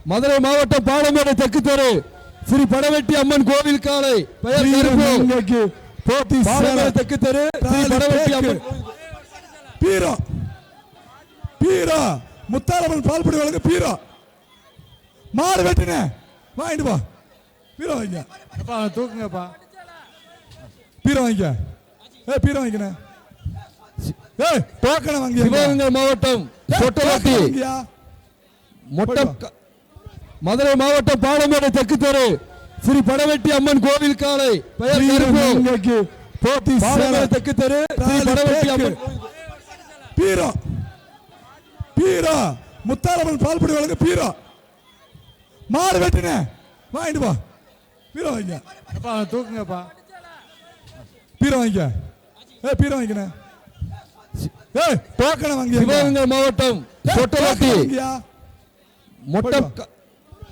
மதுரை மாவட்டம் பாலமேடு தெற்கு தெரு ஸ்ரீ படவெட்டி அம்மன் கோவில் காலை பெயர் பாலமேடு தெற்கு தெரு ஸ்ரீ படவெட்டி அம்மன் பீரோ பீரோ முத்தாரம்மன் பால்படி வழங்க பீரோ மாடு வெட்டினே வாங்கிட்டு போ பீரோ வாங்க தூக்குங்கப்பா பீரோ வாங்க பீரோ வாங்கினே டோக்கனை வாங்கி சிவகங்கை மாவட்டம் சொட்டவட்டி மதுரை மாவட்டம் பாலமேடு தெற்கு தெரு ஸ்ரீ படவெட்டி அம்மன் கோவில் காலை பெயர் பாலமேடு தெற்கு தெரு ஸ்ரீ படவெட்டி அம்மன் பீரோ பீரோ முத்தாரம்மன் பால்படி வழங்க பீரோ மாடு வெட்டினே வாங்கிட்டு போ பீரோ வாங்க தூக்குங்கப்பா பீரோ வாங்க பீரோ வாங்கினே டோக்கனை வாங்கி சிவகங்கை மாவட்டம் சொட்டவட்டி